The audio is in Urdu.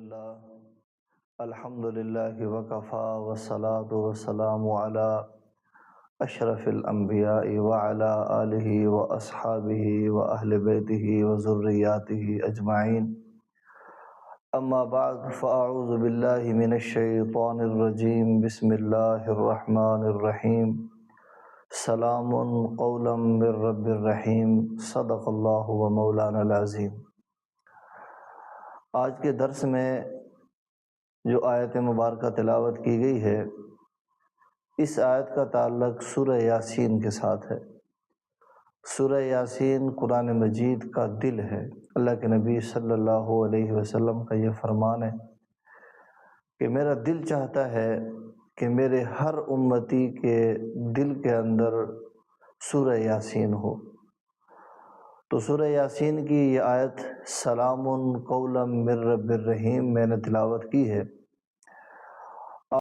لله الحمد لله وكفى والصلاة والسلام على أشرف الأنبياء وعلى آله وأصحابه وأهل بيته وذرياته أجمعين أما بعد فأعوذ بالله من الشيطان الرجيم بسم الله الرحمن الرحيم سلام قولا من رب الرحيم صدق اللہ و مولانا العظیم۔ آج کے درس میں جو آیت مبارکہ تلاوت کی گئی ہے، اس آیت کا تعلق سورہ یاسین کے ساتھ ہے۔ سورہ یاسین قرآن مجید کا دل ہے۔ اللہ کے نبی صلی اللہ علیہ وسلم کا یہ فرمان ہے کہ میرا دل چاہتا ہے کہ میرے ہر امتی کے دل کے اندر سورہ یاسین ہو۔ تو سورہ یاسین کی یہ آیت سلام قولا من رب الرحیم میں نے تلاوت کی ہے۔